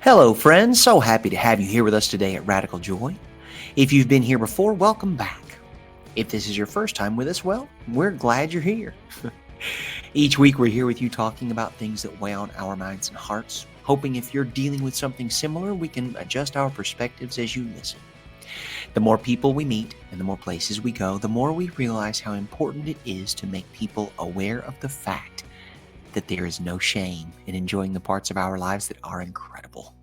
Hello, friends. So happy to have you here with us today at Radical Joy. If you've been here before, welcome back. If this is your first time with us, well, we're glad you're here. Each week, we're here with you talking about things that weigh on our minds and hearts, hoping if you're dealing with something similar, we can adjust our perspectives as you listen. The more people we meet and the more places we go, the more we realize how important it is to make people aware of the fact that there is no shame in enjoying the parts of our lives that are incredible.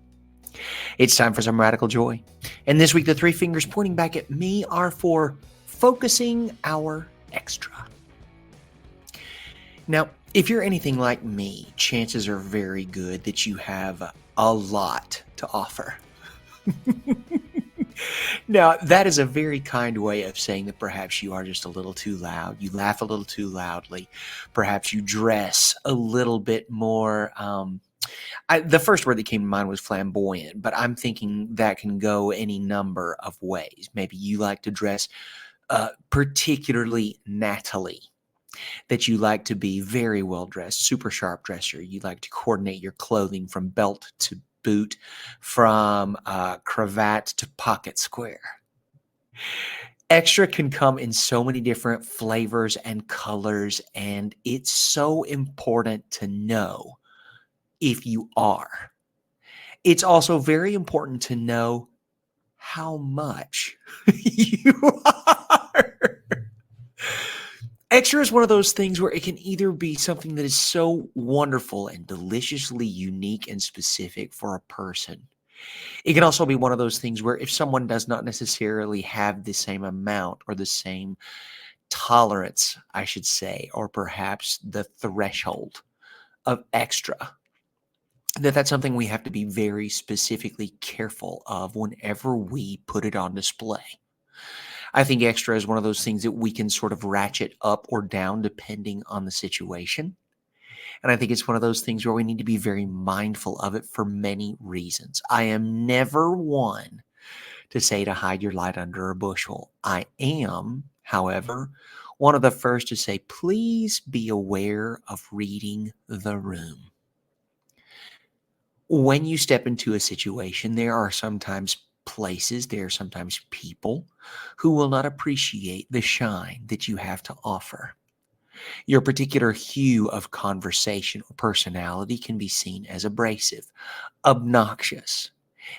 It's time for some radical joy. And this week, the three fingers pointing back at me are for focusing our extra. Now, if you're anything like me, chances are very good that you have a lot to offer. Now, that is a very kind way of saying that perhaps you are just a little too loud. You laugh a little too loudly. Perhaps you dress a little bit more. The first word that came to mind was flamboyant, but I'm thinking that can go any number of ways. Maybe you like to dress particularly nattily, that you like to be very well dressed, super sharp dresser. You like to coordinate your clothing from belt to boot, from cravat to pocket square. Extra can come in so many different flavors and colors, and it's so important to know if you are. It's also very important to know how much you are. Extra is one of those things where it can either be something that is so wonderful and deliciously unique and specific for a person. It can also be one of those things where if someone does not necessarily have the same amount or the same tolerance, I should say, or perhaps the threshold of extra, that's something we have to be very specifically careful of whenever we put it on display. I think extra is one of those things that we can sort of ratchet up or down depending on the situation. And I think it's one of those things where we need to be very mindful of it for many reasons. I am never one to say to hide your light under a bushel. I am, however, one of the first to say, please be aware of reading the room. When you step into a situation, there are sometimes places, there are sometimes people who will not appreciate the shine that you have to offer. Your particular hue of conversation or personality can be seen as abrasive, obnoxious.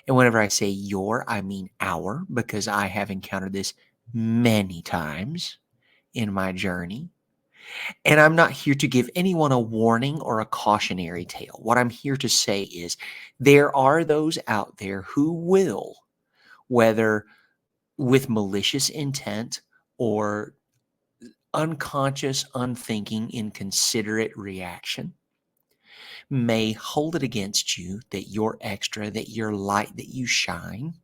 And whenever I say your, I mean our, because I have encountered this many times in my journey. And I'm not here to give anyone a warning or a cautionary tale. What I'm here to say is there are those out there who will, whether with malicious intent or unconscious, unthinking, inconsiderate reaction, may hold it against you that your extra, that your light, that you shine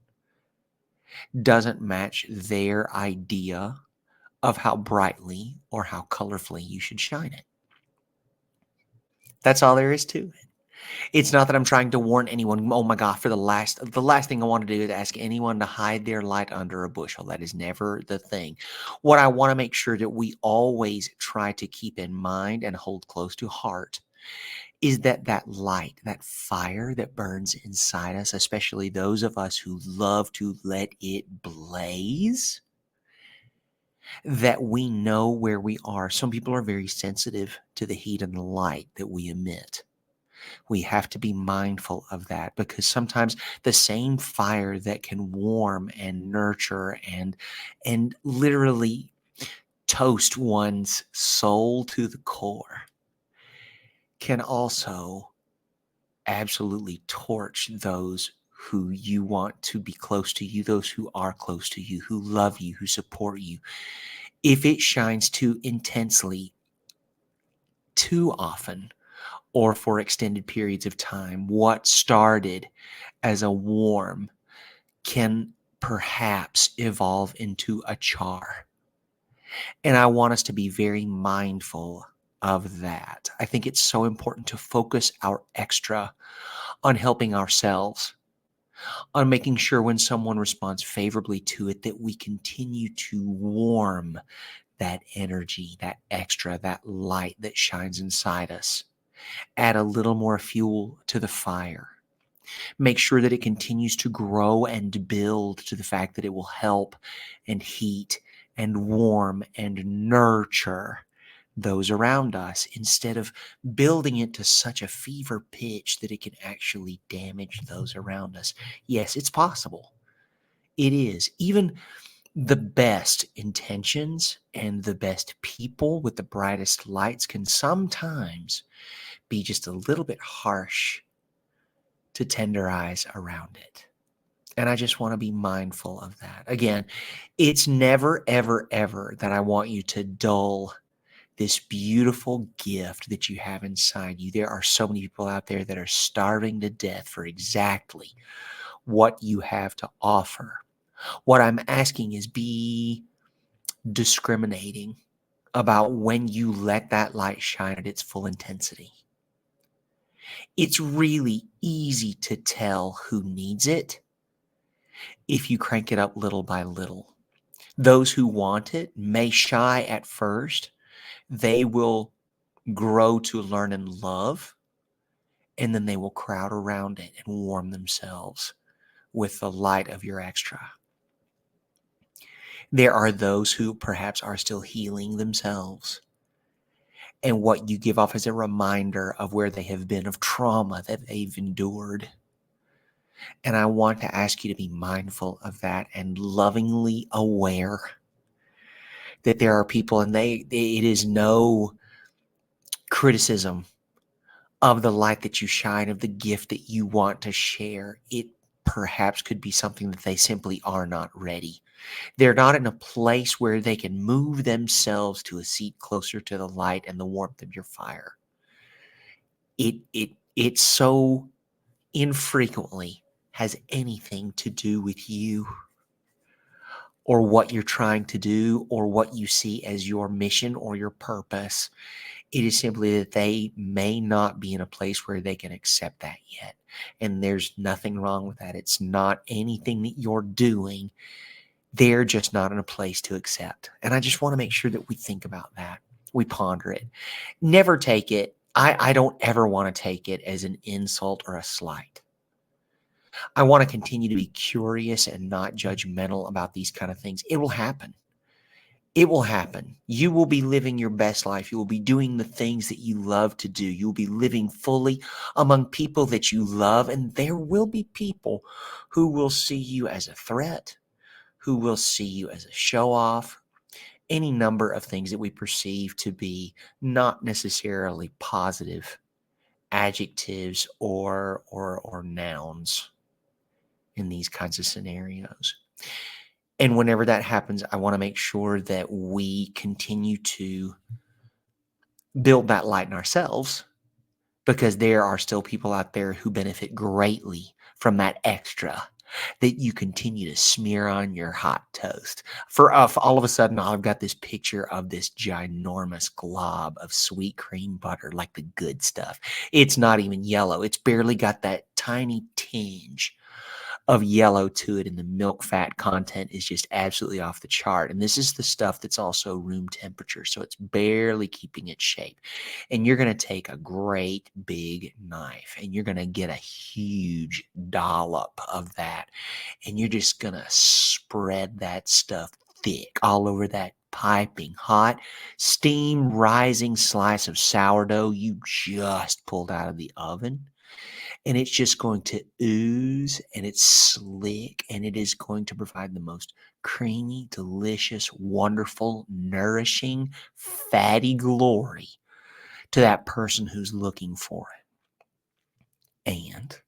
doesn't match their idea of how brightly or how colorfully you should shine it. That's all there is to it. It's not that I'm trying to warn anyone, oh my God, for the last thing I want to do is ask anyone to hide their light under a bushel. That is never the thing. What I want to make sure that we always try to keep in mind and hold close to heart is that light, that fire that burns inside us, especially those of us who love to let it blaze, that we know where we are. Some people are very sensitive to the heat and the light that we emit. We have to be mindful of that because sometimes the same fire that can warm and nurture and literally toast one's soul to the core can also absolutely torch those who you want to be close to you, those who are close to you, who love you, who support you. If it shines too intensely, too often, or for extended periods of time, what started as a warm can perhaps evolve into a char. And I want us to be very mindful of that. I think it's so important to focus our extra on helping ourselves, on making sure when someone responds favorably to it, that we continue to warm that energy, that extra, that light that shines inside us. Add a little more fuel to the fire. Make sure that it continues to grow and build to the fact that it will help and heat and warm and nurture those around us instead of building it to such a fever pitch that it can actually damage those around us. Yes, it's possible. It is. Even the best intentions and the best people with the brightest lights can sometimes be just a little bit harsh to tenderize around it. And I just want to be mindful of that. Again, it's never, ever, ever that I want you to dull this beautiful gift that you have inside you. There are so many people out there that are starving to death for exactly what you have to offer. What I'm asking is be discriminating about when you let that light shine at its full intensity. It's really easy to tell who needs it if you crank it up little by little. Those who want it may shy at first. They will grow to learn and love, and then they will crowd around it and warm themselves with the light of your extra. There are those who perhaps are still healing themselves, and what you give off is a reminder of where they have been, of trauma that they've endured. And I want to ask you to be mindful of that and lovingly aware that there are people, and it is no criticism of the light that you shine, of the gift that you want to share. It perhaps could be something that they simply are not ready. They're not in a place where they can move themselves to a seat closer to the light and the warmth of your fire. It so infrequently has anything to do with you or what you're trying to do or what you see as your mission or your purpose. It is simply that they may not be in a place where they can accept that yet. And there's nothing wrong with that. It's not anything that you're doing. They're just not in a place to accept. And I just want to make sure that we think about that. We ponder it. Never take it. I don't ever want to take it as an insult or a slight. I want to continue to be curious and not judgmental about these kind of things. It will happen. It will happen. You will be living your best life. You will be doing the things that you love to do. You will be living fully among people that you love. And there will be people who will see you as a threat, who will see you as a show off, any number of things that we perceive to be not necessarily positive adjectives or nouns in these kinds of scenarios. And whenever that happens, I want to make sure that we continue to build that light in ourselves, because there are still people out there who benefit greatly from that extra that you continue to smear on your hot toast. For all of a sudden, I've got this picture of this ginormous glob of sweet cream butter, like the good stuff. It's not even yellow. It's barely got that tiny tinge of yellow to it, and the milk fat content is just absolutely off the chart. And this is the stuff that's also room temperature, so it's barely keeping its shape. And you're going to take a great big knife and you're going to get a huge dollop of that, and you're just going to spread that stuff thick all over that piping hot, steam rising slice of sourdough you just pulled out of the oven. And it's just going to ooze, and it's slick, and it is going to provide the most creamy, delicious, wonderful, nourishing, fatty glory to that person who's looking for it. And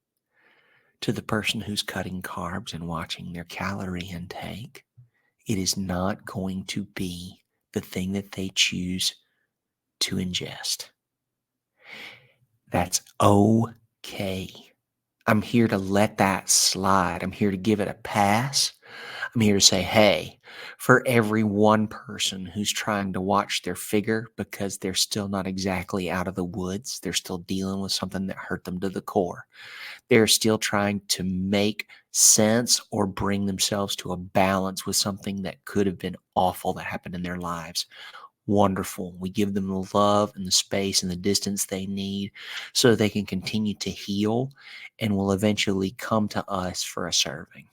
to the person who's cutting carbs and watching their calorie intake, it is not going to be the thing that they choose to ingest. That's okay. I'm here to let that slide. I'm here to give it a pass. I'm here to say, hey, for every one person who's trying to watch their figure because they're still not exactly out of the woods, they're still dealing with something that hurt them to the core. They're still trying to make sense or bring themselves to a balance with something that could have been awful that happened in their lives. Wonderful. We give them the love and the space and the distance they need so they can continue to heal and will eventually come to us for a serving.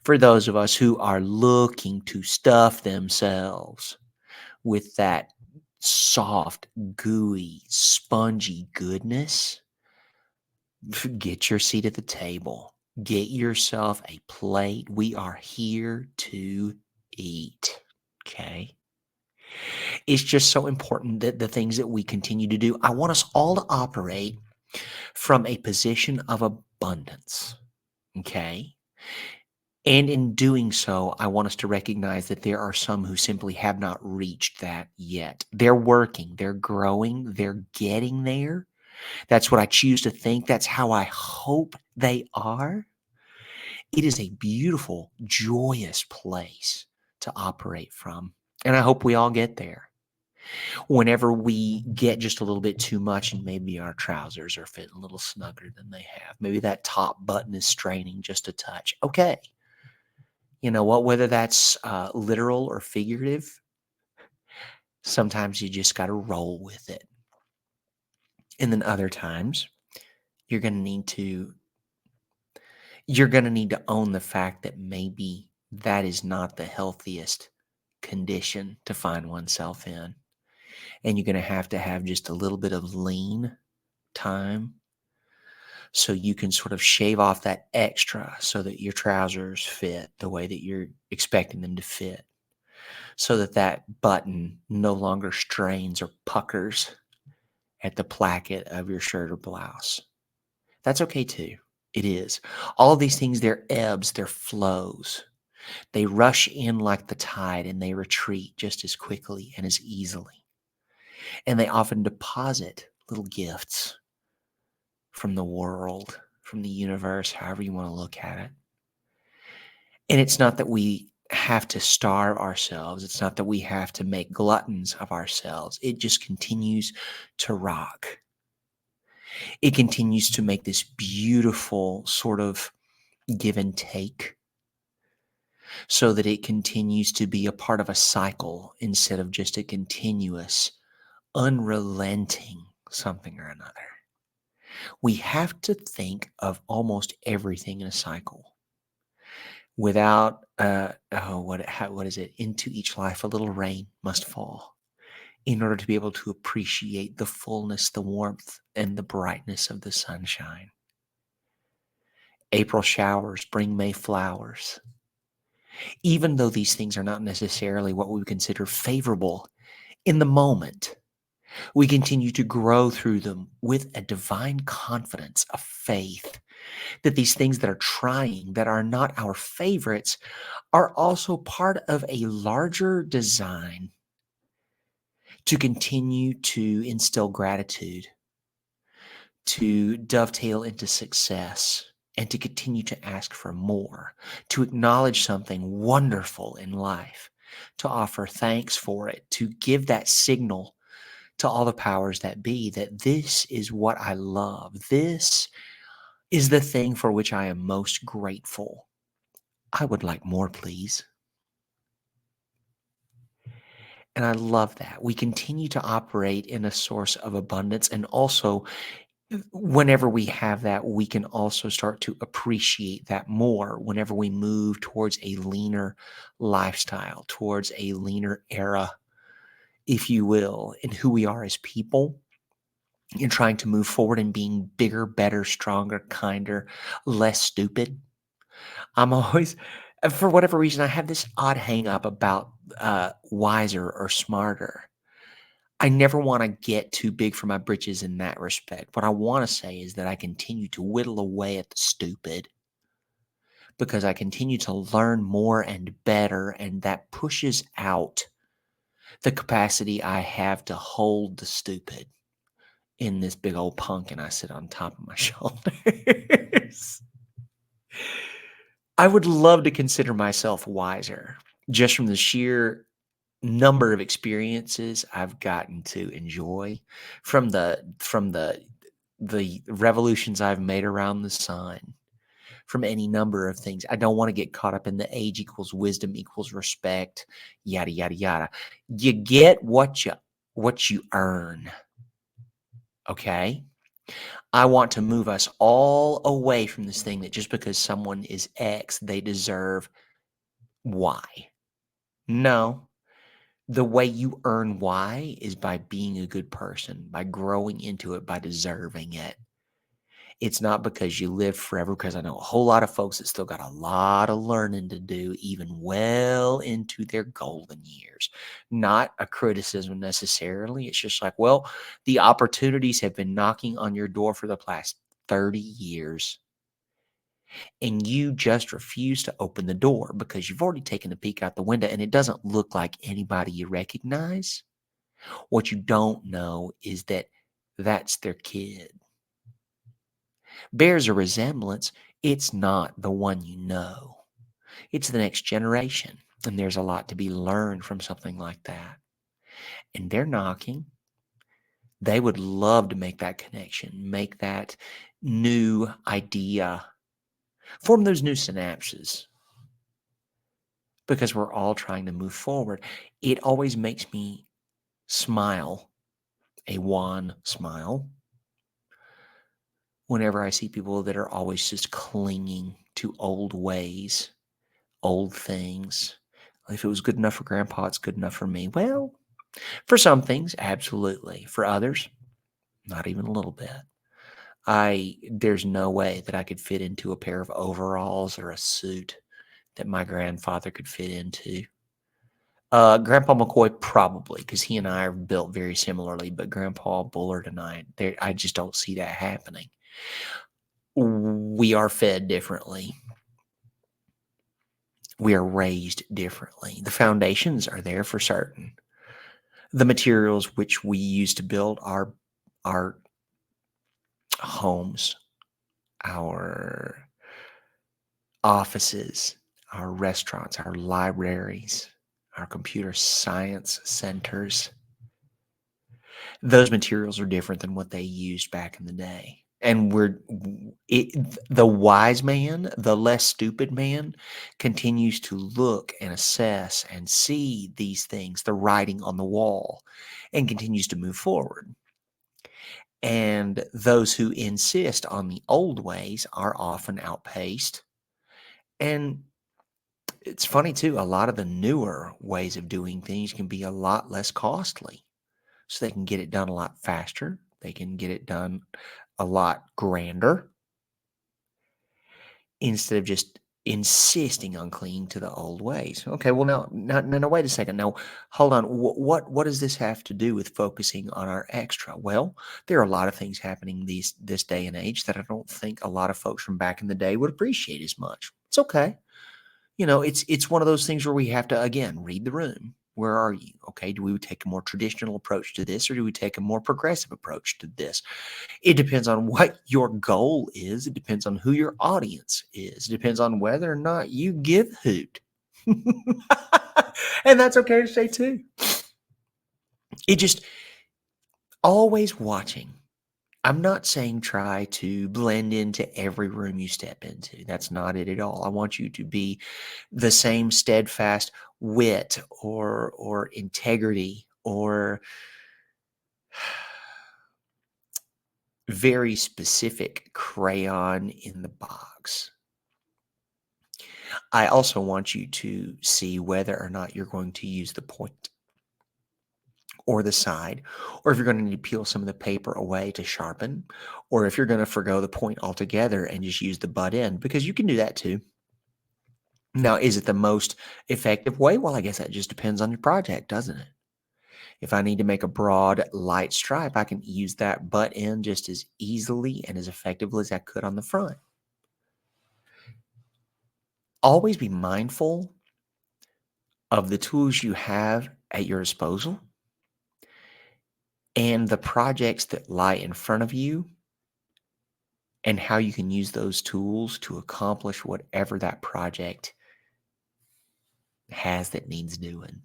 For those of us who are looking to stuff themselves with that soft, gooey, spongy goodness, get your seat at the table. Get yourself a plate. We are here to eat. Okay. It's just so important that the things that we continue to do, I want us all to operate from a position of abundance. Okay. And in doing so, I want us to recognize that there are some who simply have not reached that yet. They're working, they're growing, they're getting there. That's what I choose to think. That's how I hope they are. It is a beautiful, joyous place to operate from. And I hope we all get there. Whenever we get just a little bit too much and maybe our trousers are fitting a little snugger than they have, maybe that top button is straining just a touch. Okay. You know what? Whether that's literal or figurative, sometimes you just got to roll with it. And then other times, you're going to need to own the fact that maybe that is not the healthiest condition to find oneself in. And you're going to have just a little bit of lean time so you can sort of shave off that extra so that your trousers fit the way that you're expecting them to fit, so that that button no longer strains or puckers at the placket of your shirt or blouse. That's okay too. It is. All of these things, they're ebbs, they're flows. They rush in like the tide and they retreat just as quickly and as easily. And they often deposit little gifts from the world, from the universe, however you want to look at it. And it's not that we have to starve ourselves. It's not that we have to make gluttons of ourselves. It just continues to rock. It continues to make this beautiful sort of give and take so that it continues to be a part of a cycle instead of just a continuous, unrelenting something or another. We have to think of almost everything in a cycle. Without what is it? Into each life a little rain must fall in order to be able to appreciate the fullness, the warmth, and the brightness of the sunshine. April showers bring May flowers. Even though these things are not necessarily what we would consider favorable in the moment, we continue to grow through them with a divine confidence, a faith that these things that are trying, that are not our favorites, are also part of a larger design to continue to instill gratitude, to dovetail into success, and to continue to ask for more, to acknowledge something wonderful in life, to offer thanks for it, to give that signal to all the powers that be that this is what I love. This is the thing for which I am most grateful. I would like more, please. And I love that. We continue to operate in a source of abundance. And also, whenever we have that, we can also start to appreciate that more whenever we move towards a leaner lifestyle, towards a leaner era, if you will, in who we are as people, in trying to move forward and being bigger, better, stronger, kinder, less stupid. I'm always, for whatever reason, I have this odd hang up about wiser or smarter. I never want to get too big for my britches in that respect. What I want to say is that I continue to whittle away at the stupid because I continue to learn more and better, and that pushes out the capacity I have to hold the stupid in this big old pumpkin I sit on top of my shoulders. I would love to consider myself wiser just from the sheer number of experiences I've gotten to enjoy, from the revolutions I've made around the sun, from any number of things. I don't want to get caught up in the age equals wisdom equals respect, yada yada yada. You get what you earn. Okay? I want to move us all away from this thing that just because someone is X, they deserve Y. No. The way you earn Y is by being a good person, by growing into it, by deserving it. It's not because you live forever, because I know a whole lot of folks that still got a lot of learning to do, even well into their golden years. Not a criticism necessarily. It's just like, well, the opportunities have been knocking on your door for the past 30 years, and you just refuse to open the door because you've already taken a peek out the window and it doesn't look like anybody you recognize. What you don't know is that that's their kid. Bears a resemblance. It's not the one you know. It's the next generation. And there's a lot to be learned from something like that. And they're knocking. They would love to make that connection, make that new idea, form those new synapses, because we're all trying to move forward. It always makes me smile, a wan smile, whenever I see people that are always just clinging to old ways, old things. If it was good enough for grandpa, it's good enough for me. Well, for some things, absolutely. For others, not even a little bit. There's no way that I could fit into a pair of overalls or a suit that my grandfather could fit into. Grandpa McCoy probably, because he and I are built very similarly, but Grandpa Bullard and I just don't see that happening. We are fed differently. We are raised differently. The foundations are there for certain. The materials which we use to build our homes, our offices, our restaurants, our libraries, our computer science centers, those materials are different than what they used back in the day. And the wise man, the less stupid man, continues to look and assess and see these things, the writing on the wall, and continues to move forward. And those who insist on the old ways are often outpaced. And it's funny too, a lot of the newer ways of doing things can be a lot less costly. So they can get it done a lot faster. They can get it done a lot grander instead of just insisting on clinging to the old ways. Okay, well now wait a second. Now hold on. What does this have to do with focusing on our extra? Well, there are a lot of things happening this day and age that I don't think a lot of folks from back in the day would appreciate as much. It's okay. It's one of those things where we have to, again, read the room. Where are you? Okay, do we take a more traditional approach to this, or do we take a more progressive approach to this? It depends on what your goal is. It depends on who your audience is. It depends on whether or not you give a hoot. And that's okay to say too. It just always watching. I'm not saying try to blend into every room you step into. That's not it at all. I want you to be the same steadfast wit or integrity or very specific crayon in the box. I also want you to see whether or not you're going to use the point or the side, or if you're going to need to peel some of the paper away to sharpen, or if you're going to forgo the point altogether and just use the butt end, because you can do that too. Now, is it the most effective way? Well, I guess that just depends on your project, doesn't it? If I need to make a broad, light stripe, I can use that butt end just as easily and as effectively as I could on the front. Always be mindful of the tools you have at your disposal and the projects that lie in front of you and how you can use those tools to accomplish whatever that project has that needs doing.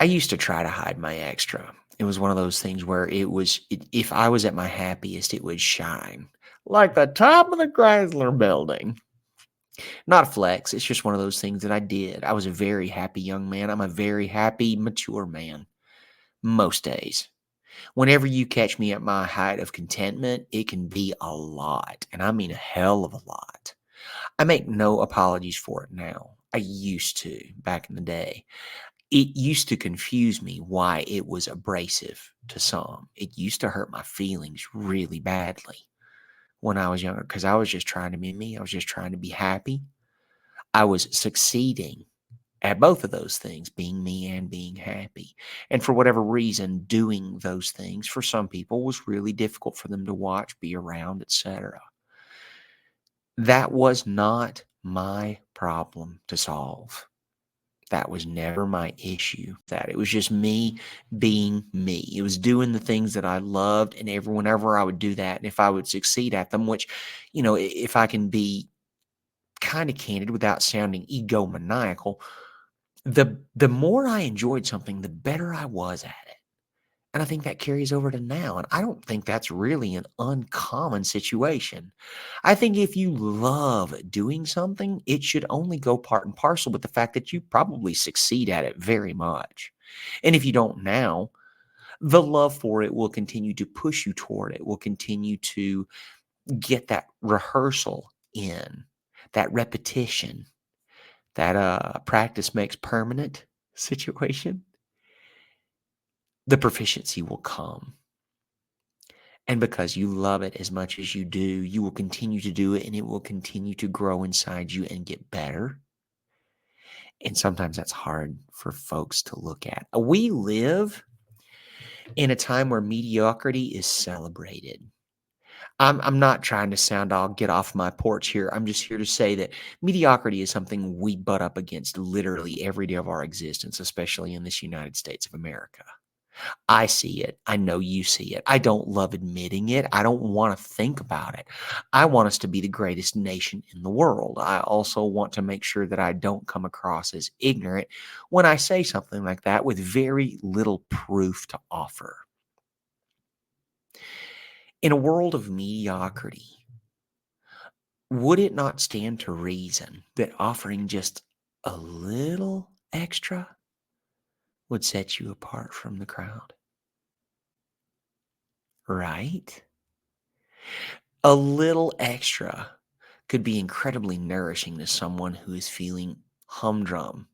I used to try to hide my extra. It was one of those things where if I was at my happiest, it would shine like the top of the Chrysler Building. Not a flex. It's just one of those things that I did. I was a very happy young man. I'm a very happy, mature man most days. Whenever you catch me at my height of contentment, it can be a lot. And I mean a hell of a lot. I make no apologies for it now. I used to back in the day. It used to confuse me why it was abrasive to some. It used to hurt my feelings really badly when I was younger because I was just trying to be me. I was just trying to be happy. I was succeeding at both of those things, being me and being happy. And for whatever reason, doing those things for some people was really difficult for them to watch, be around, etc. That was not my problem to solve. That was never my issue. That it was just me being me. It was doing the things that I loved, and whenever I would do that, and if I would succeed at them, which, if I can be kind of candid without sounding egomaniacal, the more I enjoyed something, the better I was at it. And I think that carries over to now. And I don't think that's really an uncommon situation. I think if you love doing something, it should only go part and parcel with the fact that you probably succeed at it very much. And if you don't now, the love for it will continue to push you toward it, will continue to get that rehearsal in, that repetition, that practice makes permanent situation. The proficiency will come. And because you love it as much as you do, you will continue to do it and it will continue to grow inside you and get better. And sometimes that's hard for folks to look at. We live in a time where mediocrity is celebrated. I'm not trying to sound all get off my porch here. I'm just here to say that mediocrity is something we butt up against literally every day of our existence, especially in this United States of America. I see it. I know you see it. I don't love admitting it. I don't want to think about it. I want us to be the greatest nation in the world. I also want to make sure that I don't come across as ignorant when I say something like that with very little proof to offer. In a world of mediocrity, would it not stand to reason that offering just a little extra would set you apart from the crowd? Right? A little extra could be incredibly nourishing to someone who is feeling humdrum,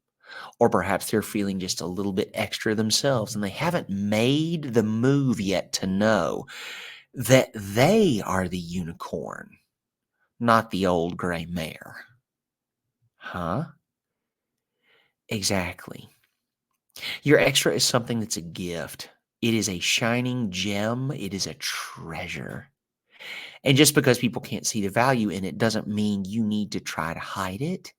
or perhaps they're feeling just a little bit extra themselves and they haven't made the move yet to know that they are the unicorn, not the old gray mare. Huh? Exactly. Your extra is something that's a gift. It is a shining gem. It is a treasure. And just because people can't see the value in it doesn't mean you need to try to hide it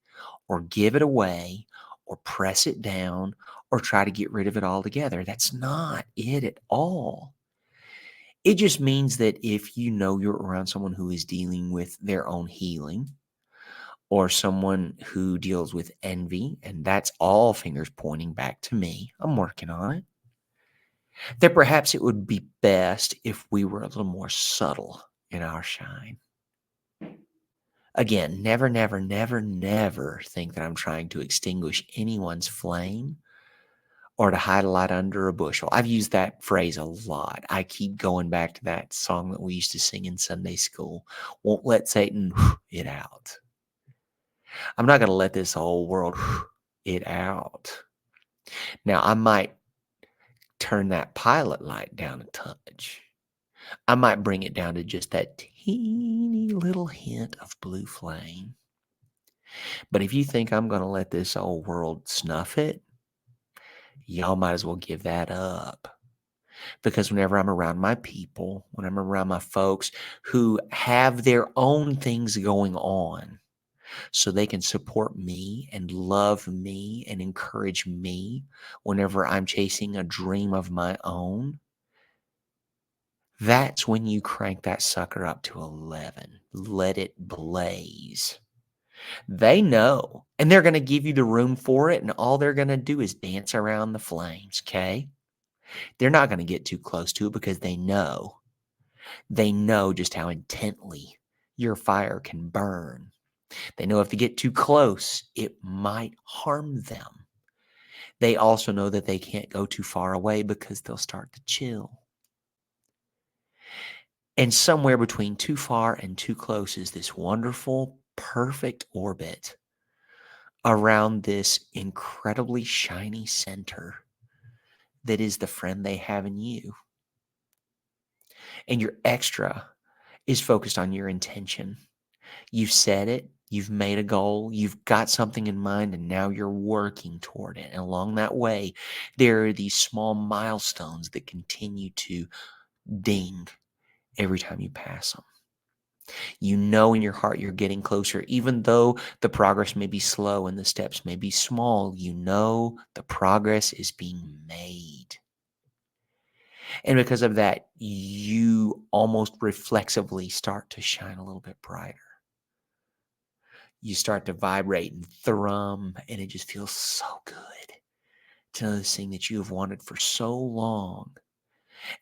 or give it away or press it down or try to get rid of it altogether. That's not it at all. It just means that if you know you're around someone who is dealing with their own healing or someone who deals with envy, and that's all fingers pointing back to me, I'm working on it, that perhaps it would be best if we were a little more subtle in our shine. Again, never, never, never, never think that I'm trying to extinguish anyone's flame or to hide a light under a bushel. I've used that phrase a lot. I keep going back to that song that we used to sing in Sunday school. Won't let Satan it out. I'm not going to let this whole world it out. Now, I might turn that pilot light down a touch. I might bring it down to just that teeny little hint of blue flame. But if you think I'm going to let this old world snuff it, y'all might as well give that up. Because whenever I'm around my people, when I'm around my folks who have their own things going on, so they can support me and love me and encourage me whenever I'm chasing a dream of my own, that's when you crank that sucker up to 11. Let it blaze. They know, and they're going to give you the room for it, and all they're going to do is dance around the flames, okay? They're not going to get too close to it because they know just how intently your fire can burn. They know if they get too close, it might harm them. They also know that they can't go too far away because they'll start to chill. And somewhere between too far and too close is this wonderful, perfect orbit around this incredibly shiny center that is the friend they have in you. And your extra is focused on your intention. You've set it, you've made a goal, you've got something in mind, and now you're working toward it. And along that way, there are these small milestones that continue to ding every time you pass them. You know in your heart you're getting closer, even though the progress may be slow and the steps may be small. You know the progress is being made. And because of that, you almost reflexively start to shine a little bit brighter. You start to vibrate and thrum, and it just feels so good to know this thing that you have wanted for so long.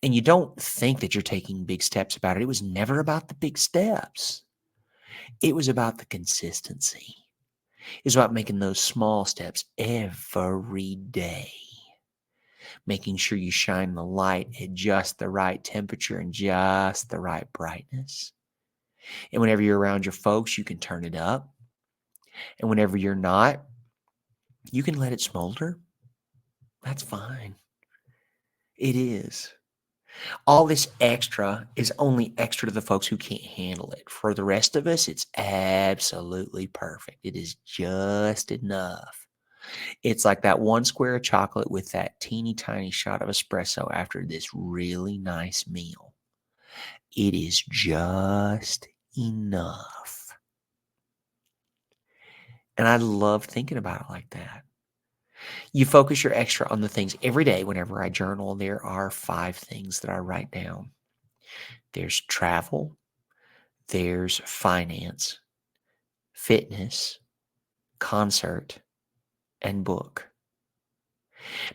And you don't think that you're taking big steps about it. It was never about the big steps. It was about the consistency. It was about making those small steps every day. Making sure you shine the light at just the right temperature and just the right brightness. And whenever you're around your folks, you can turn it up. And whenever you're not, you can let it smolder. That's fine. It is. All this extra is only extra to the folks who can't handle it. For the rest of us, it's absolutely perfect. It is just enough. It's like that one square of chocolate with that teeny tiny shot of espresso after this really nice meal. It is just enough. And I love thinking about it like that. You focus your extra on the things every day. Whenever I journal, there are 5 things that I write down. There's travel, there's finance, fitness, concert, and book.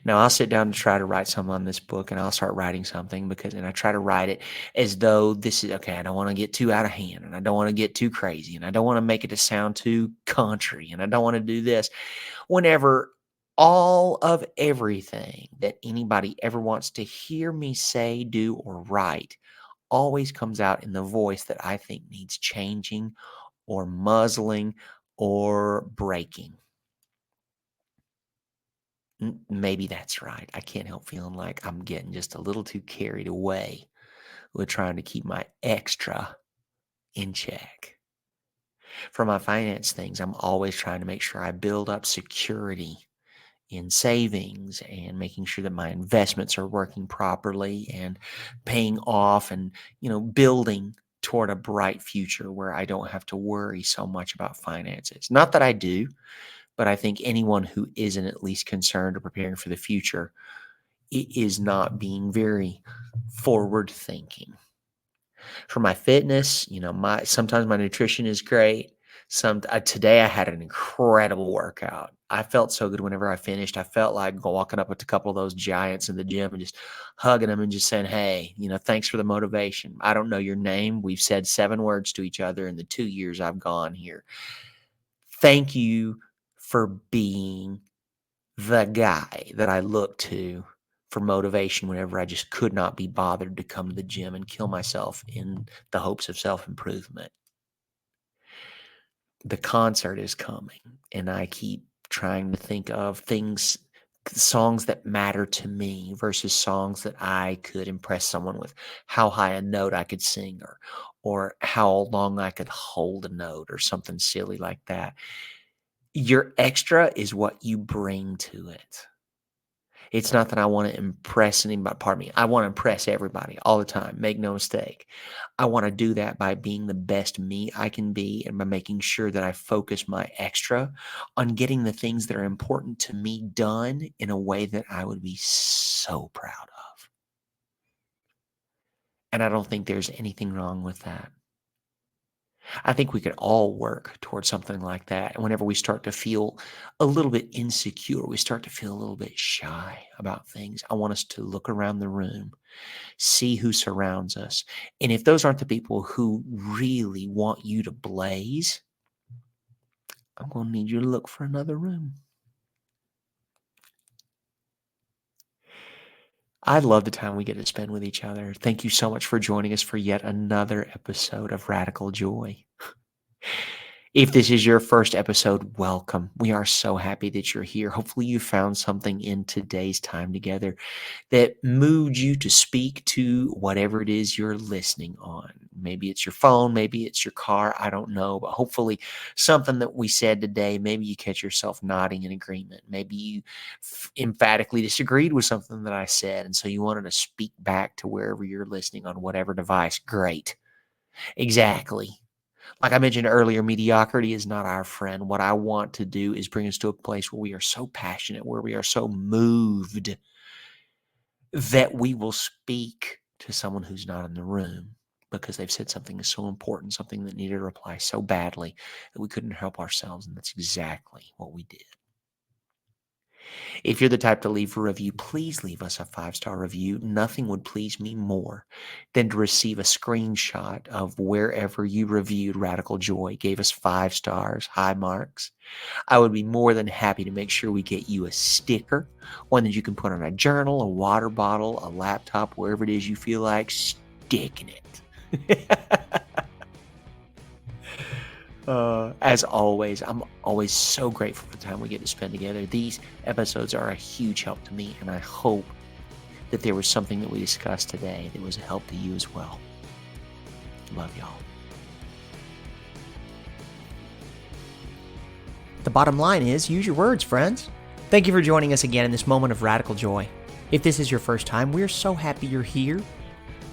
Now I'll sit down to try to write something on this book, and I'll start writing something and I try to write it as though this is okay. I don't want to get too out of hand, and I don't want to get too crazy, and I don't want to make it to sound too country, and I don't want to do this. Whenever all of everything that anybody ever wants to hear me say, do, or write always comes out in the voice that I think needs changing or muzzling or breaking. Maybe that's right. I can't help feeling like I'm getting just a little too carried away with trying to keep my extra in check. For my finance things, I'm always trying to make sure I build up security in savings and making sure that my investments are working properly and paying off and, building toward a bright future where I don't have to worry so much about finances. Not that I do, but I think anyone who isn't at least concerned or preparing for the future is not being very forward thinking. For my fitness, sometimes my nutrition is great. Today I had an incredible workout. I felt so good whenever I finished. I felt like walking up with a couple of those giants in the gym and just hugging them and just saying, "Hey, thanks for the motivation. I don't know your name. We've said 7 words to each other in the 2 years I've gone here. Thank you for being the guy that I look to for motivation whenever I just could not be bothered to come to the gym and kill myself in the hopes of self-improvement." The concert is coming, and I keep trying to think of songs that matter to me versus songs that I could impress someone with, how high a note I could sing or how long I could hold a note or something silly like that. Your extra is what you bring to it. It's not that I want to impress anybody. Pardon me. I want to impress everybody all the time. Make no mistake. I want to do that by being the best me I can be and by making sure that I focus my extra on getting the things that are important to me done in a way that I would be so proud of. And I don't think there's anything wrong with that. I think we could all work towards something like that. And whenever we start to feel a little bit insecure, we start to feel a little bit shy about things. I want us to look around the room, see who surrounds us. And if those aren't the people who really want you to blaze, I'm going to need you to look for another room. I love the time we get to spend with each other. Thank you so much for joining us for yet another episode of Radical Joy. If this is your first episode, welcome. We are so happy that you're here. Hopefully, you found something in today's time together that moved you to speak to whatever it is you're listening on. Maybe it's your phone, maybe it's your car, I don't know. But hopefully, something that we said today, maybe you catch yourself nodding in agreement. Maybe you emphatically disagreed with something that I said. And so you wanted to speak back to wherever you're listening on whatever device. Great. Exactly. Like I mentioned earlier, mediocrity is not our friend. What I want to do is bring us to a place where we are so passionate, where we are so moved that we will speak to someone who's not in the room because they've said something so important, something that needed a reply so badly that we couldn't help ourselves. And that's exactly what we did. If you're the type to leave a review, please leave us a 5-star review. Nothing would please me more than to receive a screenshot of wherever you reviewed Radical Joy, gave us 5 stars, high marks. I would be more than happy to make sure we get you a sticker, one that you can put on a journal, a water bottle, a laptop, wherever it is you feel like sticking it. As always, I'm always so grateful for the time we get to spend together. These episodes are a huge help to me, and I hope that there was something that we discussed today that was a help to you as well. Love y'all. The bottom line is, use your words, friends. Thank you for joining us again in this moment of radical joy. If this is your first time, we're so happy you're here.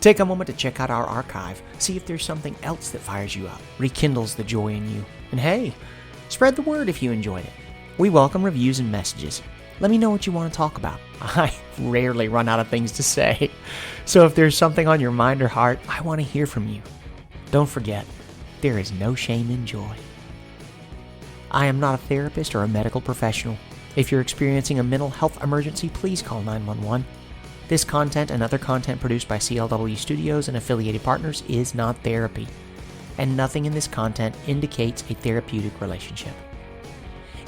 Take a moment to check out our archive, see if there's something else that fires you up, rekindles the joy in you. And hey, spread the word if you enjoyed it. We welcome reviews and messages. Let me know what you want to talk about. I rarely run out of things to say. So if there's something on your mind or heart, I want to hear from you. Don't forget, there is no shame in joy. I am not a therapist or a medical professional. If you're experiencing a mental health emergency, please call 911. This content and other content produced by CLW Studios and affiliated partners is not therapy, and nothing in this content indicates a therapeutic relationship.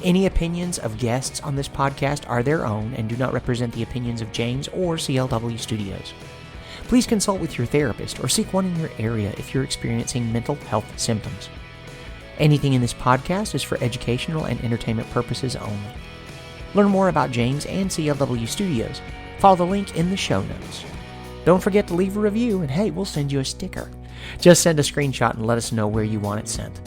Any opinions of guests on this podcast are their own and do not represent the opinions of James or CLW Studios. Please consult with your therapist or seek one in your area if you're experiencing mental health symptoms. Anything in this podcast is for educational and entertainment purposes only. Learn more about James and CLW Studios. Follow the link in the show notes. Don't forget to leave a review, and hey, we'll send you a sticker. Just send a screenshot and let us know where you want it sent.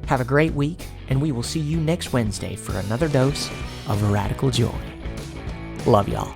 Have a great week, and we will see you next Wednesday for another dose of radical joy. Love y'all.